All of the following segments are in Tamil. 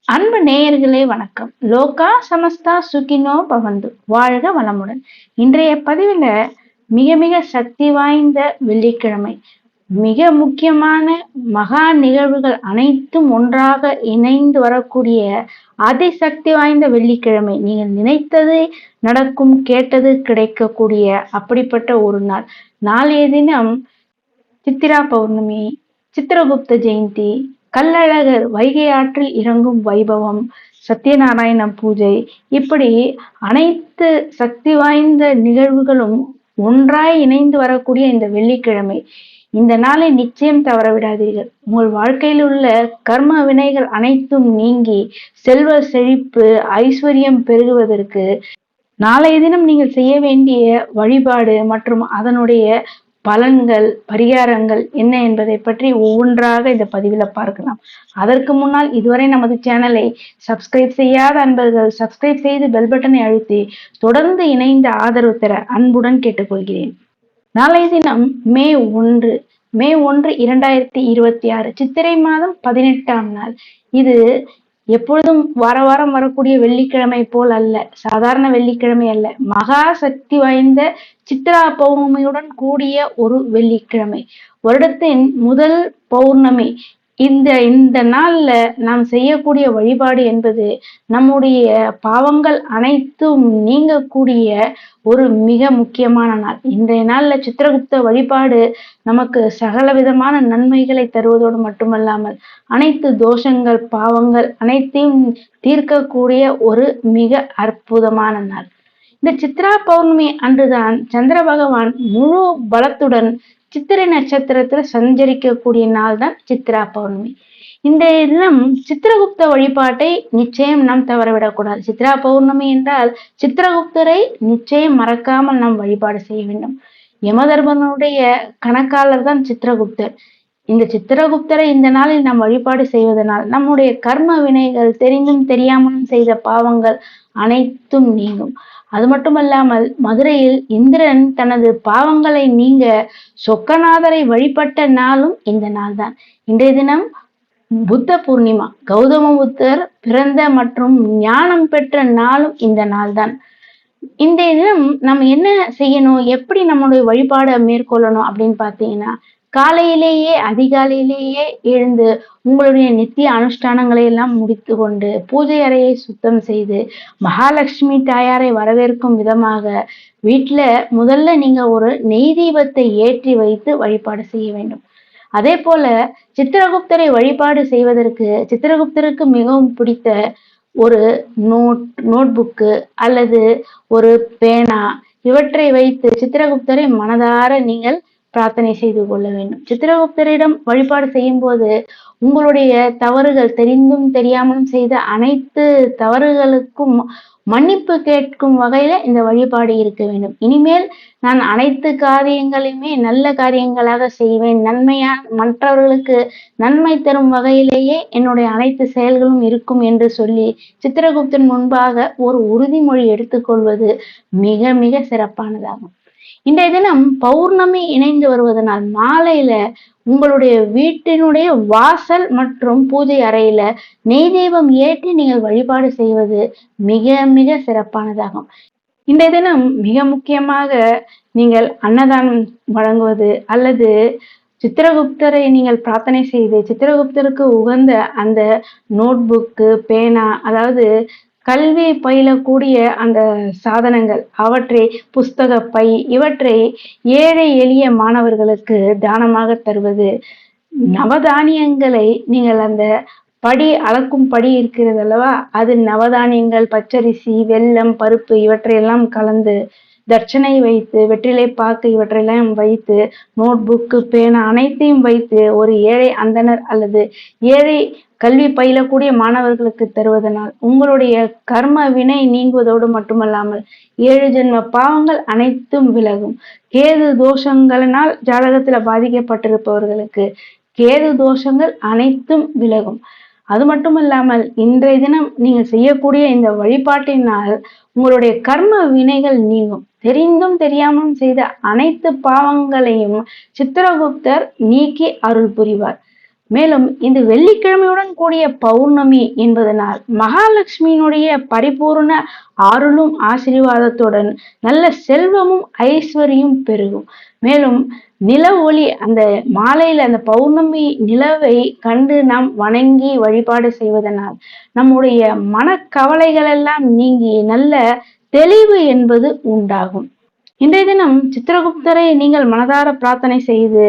அன்பு நேயர்களே வணக்கம். லோகா சமஸ்தா சுகினோ பவந்து, வாழ்க வளமுடன். இன்றைய பதிவுல மிக மிக சக்தி வாய்ந்த வெள்ளிக்கிழமை, மிக முக்கியமான மகா நிகழ்வுகள் அனைத்தும் ஒன்றாக இணைந்து வரக்கூடிய அதிசக்தி வாய்ந்த வெள்ளிக்கிழமை. நீங்கள் நினைத்தது நடக்கும், கேட்டது கிடைக்கக்கூடிய அப்படிப்பட்ட ஒரு நாள். நாளைய தினம் சித்திரா பௌர்ணமி, சித்திரகுப்த ஜெயந்தி, கள்ளழகர் வைகை ஆற்றில் இறங்கும் வைபவம், சத்யநாராயண பூஜை, இப்படி அனைத்து சக்தி வாய்ந்த நிகழ்வுகளும் ஒன்றாய் இணைந்து வரக்கூடிய இந்த வெள்ளிக்கிழமை. இந்த நாளை நிச்சயம் தவற விடாதீர்கள். உங்கள் வாழ்க்கையில் உள்ள கர்ம வினைகள் அனைத்தும் நீங்கி செல்வ செழிப்பு, ஐஸ்வர்யம் பெருகுவதற்கு நாளைய தினம் நீங்கள் செய்ய வேண்டிய வழிபாடு மற்றும் அதனுடைய பலன்கள், பரிகாரங்கள் என்ன என்பதை பற்றி ஒவ்வொன்றாக இந்த பதிவில் பார்க்கலாம். அதற்கு முன்னால் இதுவரை நமது சேனலை சப்ஸ்கிரைப் செய்யாத அன்பர்கள் சப்ஸ்கிரைப் செய்து பெல் பட்டனை அழுத்தி தொடர்ந்து இணைந்த ஆதரவு தர அன்புடன் கேட்டுக்கொள்கிறேன். நாளைய தினம் மே 1 2026 சித்திரை மாதம் 18ஆம் நாள். இது எப்பொழுதும் வார வாரம் வரக்கூடிய வெள்ளிக்கிழமை போல் அல்ல, சாதாரண வெள்ளிக்கிழமை அல்ல, மகா சக்தி வாய்ந்த சித்ரா பௌர்ணமியுடன் கூடிய ஒரு வெள்ளிக்கிழமை, வருடத்தின் முதல் பௌர்ணமி. இந்த நாள்ல நாம் செய்யக்கூடிய வழிபாடு என்பது நம்முடைய பாவங்கள் அனைத்தும் நீங்கக்கூடிய ஒரு மிக முக்கியமான நாள். இன்றைய நாள்ல சித்திரகுப்த வழிபாடு நமக்கு சகல விதமான நன்மைகளை தருவதோடு மட்டுமல்லாமல் அனைத்து தோஷங்கள், பாவங்கள் அனைத்தையும் தீர்க்கக்கூடிய ஒரு மிக அற்புதமான நாள். இந்த சித்ரா பௌர்ணமி அன்றுதான் சந்திர பகவான் முழு பலத்துடன் சித்திரை நட்சத்திரத்தில் சஞ்சரிக்கக்கூடிய நாள் தான் சித்ரா பௌர்ணமி. இந்த தினம் சித்திரகுப்த வழிபாட்டை நிச்சயம் நாம் தவறவிடக்கூடாது. சித்ரா பௌர்ணமி என்றால் சித்திரகுப்தரை நிச்சயம் மறக்காமல் நாம் வழிபாடு செய்ய வேண்டும். யமதர்மனுடைய கணக்காளர் தான் சித்திரகுப்தர். இந்த சித்திரகுப்தரை இந்த நாளில் நாம் வழிபாடு செய்வதனால் நம்முடைய கர்ம வினைகள், தெரிந்தும் தெரியாமலும் செய்த பாவங்கள் அனைத்தும் நீங்கும். அது மட்டுமல்லாமல் மதுரையில் இந்திரன் தனது பாவங்களை நீங்க சொக்கநாதரை வழிபட்ட நாளும் இந்த நாள் தான். இன்றைய தினம் புத்த பூர்ணிமா, கௌதம புத்தர் பிறந்த மற்றும் ஞானம் பெற்ற நாளும் இந்த நாள் தான். இந்த தினம் நம்ம என்ன செய்யணும், எப்படி நம்மளுடைய வழிபாடை மேற்கொள்ளணும் அப்படின்னு பார்த்தீங்கன்னா, காலையிலேயே அதிகாலையிலேயே எழுந்து உங்களுடைய நித்திய அனுஷ்டானங்களை எல்லாம் முடித்து கொண்டு பூஜை அறையை சுத்தம் செய்து மகாலட்சுமி தாயாரை வரவேற்கும் விதமாக வீட்டுல முதல்ல நீங்க ஒரு நெய் தீபத்தை ஏற்றி வைத்து வழிபாடு செய்ய வேண்டும். அதே போல சித்திரகுப்தரை வழிபாடு செய்வதற்கு சித்திரகுப்தருக்கு மிகவும் பிடித்த ஒரு நோட்புக்கு அல்லது ஒரு பேனா இவற்றை வைத்து சித்திரகுப்தரை மனதார நீங்கள் பிரார்த்தனை செய்து கொள்ள வேண்டும். சித்திரகுப்தரிடம் வழிபாடு செய்யும் போது உங்களுடைய தவறுகள், தெரிந்தும் தெரியாமலும் செய்த அனைத்து தவறுகளுக்கும் மன்னிப்பு கேட்கும் வகையில இந்த வழிபாடு இருக்க வேண்டும். இனிமேல் நான் அனைத்து காரியங்களையுமே நல்ல காரியங்களாக செய்வேன், மற்றவர்களுக்கு நன்மை தரும் வகையிலேயே என்னுடைய அனைத்து செயல்களும் இருக்கும் என்று சொல்லி சித்திரகுப்தன் முன்பாக ஒரு உறுதிமொழி எடுத்துக்கொள்வது மிக மிக சிறப்பானதாகும். இன்றைய தினம் பௌர்ணமி இணைந்து வருவதனால் மாலையில உங்களுடைய வீட்டினுடைய வாசல் மற்றும் பூஜை அறையில நெய் தீபம் ஏற்றி நீங்கள் வழிபாடு செய்வது மிக மிக சிறப்பானதாகும். இன்றைய தினம் மிக முக்கியமாக நீங்கள் அன்னதானம் வழங்குவது அல்லது சித்திரகுப்தரை நீங்கள் பிரார்த்தனை செய்து சித்திரகுப்தருக்கு உகந்த அந்த நோட்புக்கு, பேனா, அதாவது கல்வி பயிலக்கூடிய அந்த சாதனங்கள், அவற்றை புஸ்தக பை இவற்றை ஏழை எளிய மாணவர்களுக்கு தானமாக தருவது, நவதானியங்களை நீங்கள் அந்த படி அளக்கும் படி இருக்கிறது அல்லவா, அது நவதானியங்கள், பச்சரிசி, வெல்லம், பருப்பு இவற்றையெல்லாம் கலந்து தட்சணை வைத்து, வெற்றிலை பாக்கு இவற்றையெல்லாம் வைத்து, நோட்புக்கு, பேனா அனைத்தையும் வைத்து ஒரு ஏழை அந்தனர் அல்லது ஏழை கல்வி பயிலக்கூடிய மாணவர்களுக்கு தருவதனால் உங்களுடைய கர்ம வினை நீங்குவதோடு மட்டுமல்லாமல் 7 ஜென்ம பாவங்கள் அனைத்தும் விலகும். கேது தோஷங்களினால் ஜாதகத்துல பாதிக்கப்பட்டிருப்பவர்களுக்கு கேது தோஷங்கள் அனைத்தும் விலகும். அது மட்டுமல்லாமல் இன்றைய தினம் நீங்கள் செய்யக்கூடிய இந்த வழிபாட்டினால் உங்களுடைய கர்ம வினைகள் நீங்கும். தெரிந்தும் தெரியாமலும் செய்த அனைத்து பாவங்களையும் சித்திரகுப்தர் நீக்கி அருள் புரிவார். மேலும் இந்த வெள்ளிக்கிழமையுடன் கூடிய பௌர்ணமி என்பதனால் மகாலட்சுமியினுடைய பரிபூர்ண அருளும் ஆசீர்வாதத்துடன் நல்ல செல்வமும் ஐஸ்வர்யம் பெருகும். மேலும் நில ஒளி அந்த மாலையில அந்த பௌர்ணமி நிலவை கண்டு நாம் வணங்கி வழிபாடு செய்வதனால் நம்முடைய மனக்கவலைகள் எல்லாம் நீங்கி நல்ல தெளிவு என்பது உண்டாகும். இன்றைய தினம் சித்திரகுப்தரை நீங்கள் மனதார பிரார்த்தனை செய்து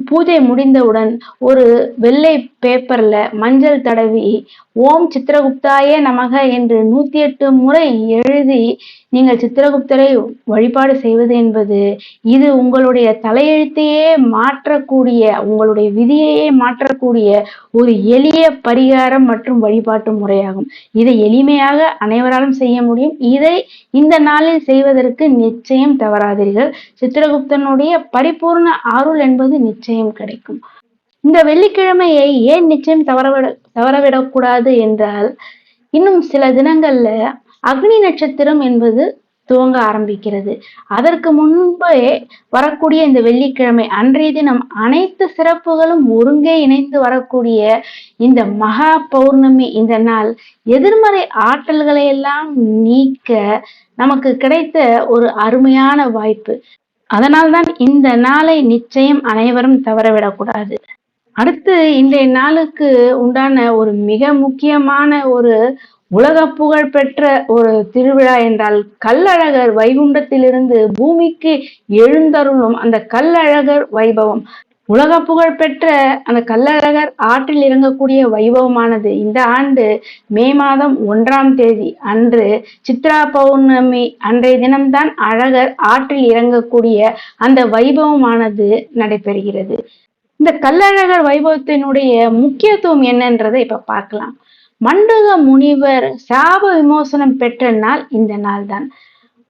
பூஜை முடிந்தவுடன் ஒரு வெள்ளை பேப்பர்ல மஞ்சள் தடவி ஓம் சித்திரகுப்தாய நமக என்று 108 முறை எழுதி நீங்கள் சித்திரகுப்தரை வழிபாடு செய்வது என்பது இது உங்களுடைய தலையெழுத்தையே மாற்றக்கூடிய, உங்களுடைய விதியையே மாற்றக்கூடிய ஒரு எளிய பரிகாரம் மற்றும் வழிபாட்டு முறையாகும். இதை எளிமையாக அனைவராலும் செய்ய முடியும். இதை இந்த நாளில் செய்வதற்கு நிச்சயம் தவறாதீர்கள். சித்திரகுப்தனுடைய பரிபூர்ண அருள் என்பது நிச்சயம் கிடைக்கும். இந்த வெள்ளிக்கிழமையை ஏன் நிச்சயம் தவறவிடக்கூடாது என்றால், இன்னும் சில தினங்கள்ல அக்னி நட்சத்திரம் என்பது துவங்க ஆரம்பிக்கிறது. அதற்கு முன்பே வரக்கூடிய இந்த வெள்ளிக்கிழமை அன்றைய தினம் அனைத்து சிறப்புகளும் ஒருங்கே இணைந்து வரக்கூடிய இந்த மகா பௌர்ணமி இந்த நாள் எதிர்மறை ஆற்றல்களை எல்லாம் நீக்க நமக்கு கிடைத்த ஒரு அருமையான வாய்ப்பு. அதனால்தான் இந்த நாளை நிச்சயம் அனைவரும் தவறவிடக்கூடாது. அடுத்து இன்றைய நாளுக்கு உண்டான ஒரு மிக முக்கியமான ஒரு உலக புகழ் பெற்ற ஒரு திருவிழா என்றால் கள்ளழகர் வைகுண்டத்திலிருந்து பூமிக்கு எழுந்தருளும் அந்த கள்ளழகர் வைபவம். உலக புகழ் பெற்ற அந்த கள்ளழகர் ஆற்றில் இறங்கக்கூடிய வைபவமானது இந்த ஆண்டு மே மாதம் 1ஆம் தேதி அன்று சித்ரா பௌர்ணமி அன்றைய தினம்தான் அழகர் ஆற்றில் இறங்கக்கூடிய அந்த வைபவமானது நடைபெறுகிறது. இந்த கள்ளழகர் வைபவத்தினுடைய முக்கியத்துவம் என்னன்றதை இப்ப பார்க்கலாம். மண்டூக முனிவர் சாப விமோசனம் பெற்ற நாள் இந்த நாள் தான்.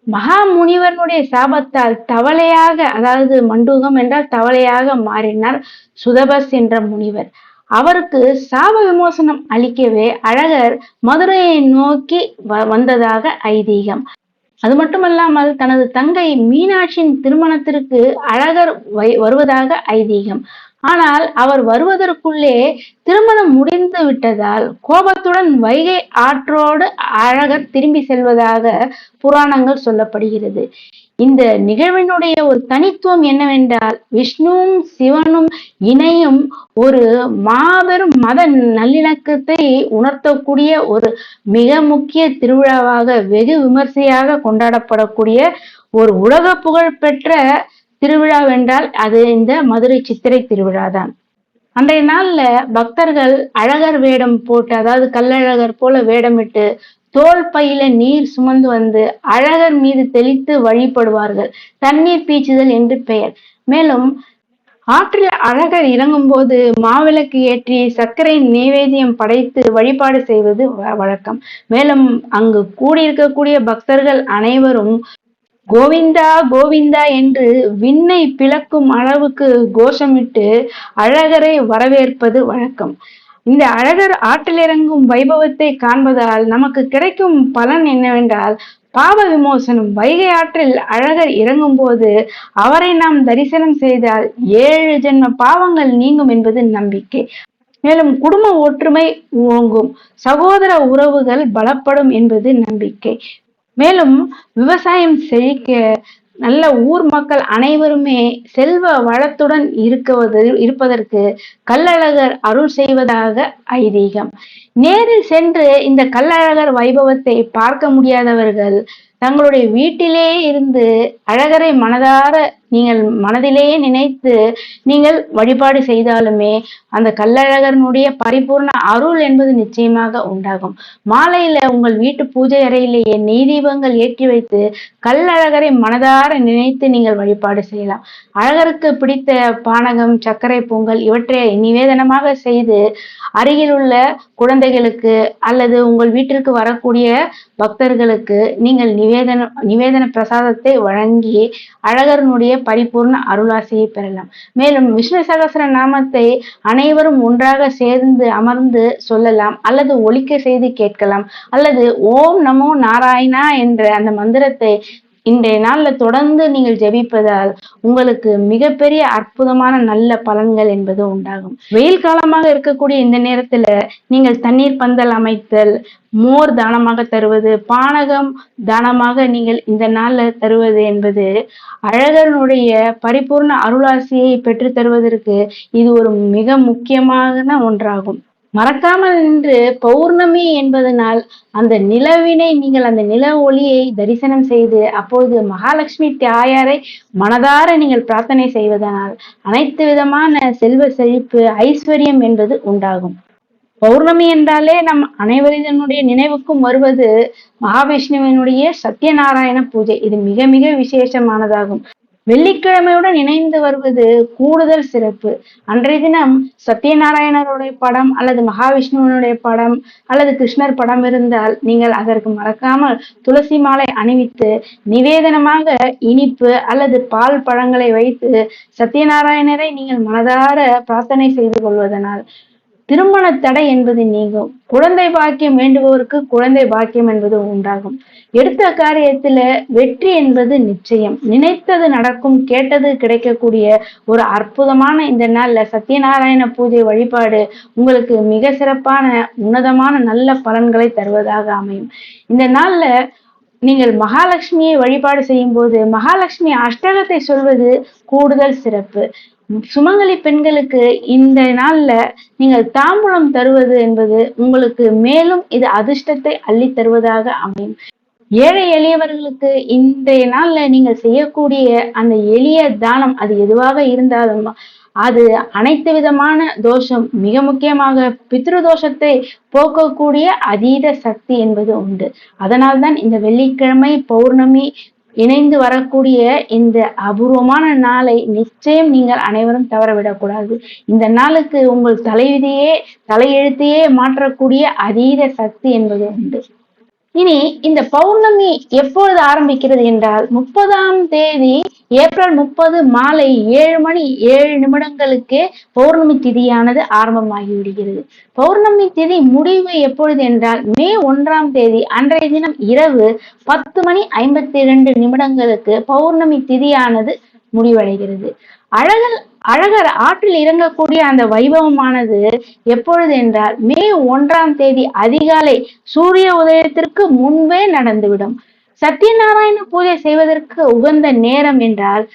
மகா முனிவனுடைய சாபத்தால் தவளையாக, அதாவது மண்டூகம் என்றால் தவளையாக மாறினார் சுதபஸ் என்ற முனிவர். அவருக்கு சாப விமோசனம் அளிக்கவே அழகர் மதுரையை நோக்கி வந்ததாக ஐதீகம். அது மட்டுமல்லாமல் தனது தங்கை மீனாட்சியின் திருமணத்திற்கு அழகர் வருவதாக ஐதீகம். ஆனால் அவர் வருவதற்குள்ளே திருமணம் முடிந்து விட்டதால் கோபத்துடன் வைகை ஆற்றோடு அழகர் திரும்பி செல்வதாக புராணங்கள் சொல்லப்படுகிறது. இந்த நிகழ்வினுடைய ஒரு தனித்துவம் என்னவென்றால் விஷ்ணுவும் சிவனும் இணையும் ஒரு மாபெரும் மத நல்லிணக்கத்தை உணர்த்தக்கூடிய ஒரு மிக முக்கிய திருவிழாவாக வெகு விமர்சையாக கொண்டாடப்படக்கூடிய ஒரு உலக புகழ் பெற்ற திருவிழாவென்றால் அது இந்த மதுரை சித்திரை திருவிழா தான். அன்றைய நாள்ல பக்தர்கள் அழகர் வேடம் போட்டு, அதாவது கள்ளழகர் போல வேடமிட்டு தோல் பையில நீர் சுமந்து வந்து அழகர் மீது தெளித்து வழிபடுவார்கள். தண்ணீர் பீச்சுதல் என்று பெயர். மேலும் ஆற்றில் அழகர் இறங்கும் போது மாவிளக்கு ஏற்றி சர்க்கரை நைவேத்தியம் படைத்து வழிபாடு செய்வது வழக்கம். மேலும் அங்கு கூடியிருக்கக்கூடிய பக்தர்கள் அனைவரும் கோவிந்தா கோவிந்தா என்று விண்ணை பிளக்கும் அளவுக்கு கோஷமிட்டு அழகரை வரவேற்பது வழக்கம். இந்த அழகர் ஆற்றிலிறங்கும் வைபவத்தை காண்பதால் நமக்கு கிடைக்கும் பலன் என்னவென்றால் பாவ விமோசனம். வைகை ஆற்றில் அழகர் இறங்கும் போது அவரை நாம் தரிசனம் செய்தால் 7 ஜென்ம பாவங்கள் நீங்கும் என்பது நம்பிக்கை. மேலும் குடும்ப ஒற்றுமை ஓங்கும், சகோதர உறவுகள் பலப்படும் என்பது நம்பிக்கை. மேலும் விவசாயம் செழிக்க நல்ல ஊர் மக்கள் அனைவருமே செல்வ வளத்துடன் இருப்பதற்கு கள்ளழகர் அருள் செய்வதாக ஐதீகம். நேரில் சென்று இந்த கள்ளழகர் வைபவத்தை பார்க்க முடியாதவர்கள் தங்களுடைய வீட்டிலேயே இருந்து அழகரை மனதார நீங்கள் மனதிலேயே நினைத்து நீங்கள் வழிபாடு செய்தாலுமே அந்த கள்ளழகனுடைய பரிபூர்ண அருள் என்பது நிச்சயமாக உண்டாகும். மாலையில உங்கள் வீட்டு பூஜை அறையிலேயே நெய் தீபங்கள் ஏற்றி வைத்து கள்ளழகரை மனதார நினைத்து நீங்கள் வழிபாடு செய்யலாம். அழகருக்கு பிடித்த பானகம், சர்க்கரை பொங்கல் இவற்றை நிவேதனமாக செய்து அருகில் உள்ள குழந்தைகளுக்கு அல்லது உங்கள் வீட்டிற்கு வரக்கூடிய பக்தர்களுக்கு நீங்கள் நிவேதன பிரசாதத்தை வழங்கி அழகரனுடைய பரிபூர்ண அருளாசையை பெறலாம். மேலும் விஷ்ணு சகஸ்ர நாமத்தை அனைவரும் ஒன்றாக சேர்ந்து அமர்ந்து சொல்லலாம், அல்லது ஒலிக்க செய்து கேட்கலாம், அல்லது ஓம் நமோ நாராயணா என்ற அந்த மந்திரத்தை இன்றைய நாள்ல தொடர்ந்து நீங்கள் ஜெபிப்பதால் உங்களுக்கு மிகப்பெரிய அற்புதமான நல்ல பலன்கள் என்பது உண்டாகும். வெயில் காலமாக இருக்கக்கூடிய இந்த நேரத்துல நீங்கள் தண்ணீர் பந்தல் அமைத்தல், மோர் தானமாக தருவது, பானகம் தானமாக நீங்கள் இந்த நாள்ல தருவது என்பது அழகனுடைய பரிபூர்ண அருளாசியை பெற்று தருவதற்கு இது ஒரு மிக முக்கியமான ஒன்றாகும். மறக்காமல் நின்று பௌர்ணமி என்பதனால் அந்த நிலவினை நீங்கள் அந்த நில ஒளியை தரிசனம் செய்து அப்பொழுது மகாலட்சுமி தாயாரை மனதார நீங்கள் பிரார்த்தனை செய்வதனால் அனைத்து விதமான செல்வ செழிப்பு ஐஸ்வர்யம் என்பது உண்டாகும். பௌர்ணமி என்றாலே நம் அனைவரினுடைய நினைவுக்கும் வருவது மகாவிஷ்ணுவினுடைய சத்யநாராயண பூஜை. இது மிக மிக விசேஷமானதாகும். வெள்ளிக்கிழமையுடன் இணைந்து வருவது கூடுதல் சிறப்பு. அன்றைய தினம் சத்யநாராயணருடைய படம் அல்லது மகாவிஷ்ணுவனுடைய படம் அல்லது கிருஷ்ணர் படம் இருந்தால் நீங்கள் அதற்கு மறக்காமல் துளசி மாலை அணிவித்து நிவேதனமாக இனிப்பு அல்லது பால் பழங்களை வைத்து சத்யநாராயணரை நீங்கள் மனதார பிரார்த்தனை செய்து கொள்வதனால் திருமண தடை என்பது நீங்கும். குழந்தை பாக்கியம் வேண்டுபவருக்கு குழந்தை பாக்கியம் என்பது உண்டாகும். எடுத்த காரியத்துல வெற்றி என்பது நிச்சயம். நினைத்தது நடக்கும், கேட்டது கிடைக்கக்கூடிய ஒரு அற்புதமான இந்த நாள்ல சத்யநாராயண பூஜை வழிபாடு உங்களுக்கு மிக சிறப்பான உன்னதமான நல்ல பலன்களை தருவதாக அமையும். இந்த நாள்ல நீங்கள் மகாலட்சுமியை வழிபாடு செய்யும் போது மகாலட்சுமி அஷ்டகத்தை சொல்வது கூடுதல் சிறப்பு. சுமங்கலி பெண்களுக்கு இந்த நாள்ல நீங்கள் தாம்பூலம் தருவது என்பது உங்களுக்கு மேலும் இது அதிர்ஷ்டத்தை அள்ளி தருவதாக அமையும். ஏழை எளியவர்களுக்கு இன்றைய நாள்ல நீங்கள் செய்யக்கூடிய அந்த எளிய தானம் அது எதுவாக இருந்தாலும் அது அனைத்து விதமான தோஷம், மிக முக்கியமாக பித்ரு தோஷத்தை போக்கக்கூடிய அதீத சக்தி என்பது உண்டு. அதனால்தான் இந்த வெள்ளிக்கிழமை பௌர்ணமி இணைந்து வரக்கூடிய இந்த அபூர்வமான நாளை நிச்சயம் நீங்கள் அனைவரும் தவறவிடக்கூடாது. இந்த நாளுக்கு உங்கள் தலையெழுத்தையே மாற்றக்கூடிய அதீத சக்தி என்பது உண்டு. இனி இந்த பௌர்ணமி எப்பொழுது ஆரம்பிக்கிறது என்றால் 30ஆம் தேதி ஏப்ரல் 30 மாலை 7:07 பௌர்ணமி திதியானது ஆரம்பமாகி விடுகிறது. பௌர்ணமி திதி முடிவு எப்பொழுது என்றால் மே 1ஆம் தேதி அன்றைய தினம் இரவு 10:52 பௌர்ணமி திதியானது முடிவடைகிறது. அழகர் ஆற்றில் இறங்கக்கூடிய அந்த வைபவமானது எப்பொழுது என்றால் மே 1ஆம் தேதி அதிகாலை சூரிய உதயத்திற்கு முன்பே நடந்துவிடும். சத்யநாராயண பூஜை செய்வதற்கு உகந்த நேரம் என்றால்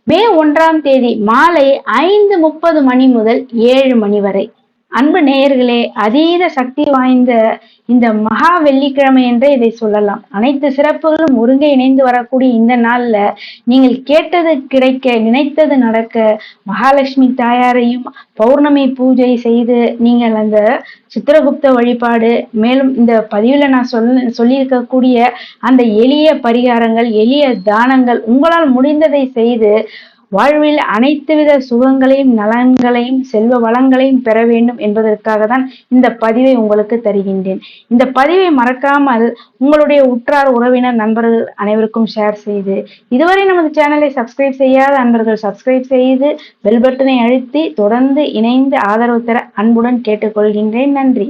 மே 1ஆம் தேதி மாலை 5:30 முதல் 7 வரை. அன்பு நேயர்களே, அதீத சக்தி வாய்ந்த இந்த மகா வெள்ளிக்கிழமை என்றே இதை சொல்லலாம். அனைத்து சிறப்புகளும் ஒருங்கே இணைந்து வரக்கூடிய இந்த நாள்ல நீங்கள் கேட்டது கிடைக்க, நினைத்தது நடக்க மகாலட்சுமி தாயாரையும் பௌர்ணமி பூஜை செய்து நீங்கள் அந்த சித்திரகுப்த வழிபாடு, மேலும் இந்த பதிவுல நான் சொல்லியிருக்கக்கூடிய அந்த எளிய பரிகாரங்கள், எளிய தானங்கள் உங்களால் முடிந்ததை செய்து வாழ்வில் அனைத்து வித சுகங்களையும் நலன்களையும் செல்வ வளங்களையும் பெற வேண்டும் என்பதற்காக தான் இந்த பதிவை உங்களுக்கு தருகின்றேன். இந்த பதிவை மறக்காமல் உங்களுடைய உற்றார் உறவினர் நண்பர்கள் அனைவருக்கும் ஷேர் செய்து, இதுவரை நமது சேனலை சப்ஸ்கிரைப் செய்யாத அன்பர்கள் சப்ஸ்கிரைப் செய்து பெல் பட்டனை அழுத்தி தொடர்ந்து இணைந்து ஆதரவு தர அன்புடன் கேட்டுக்கொள்கின்றேன். நன்றி.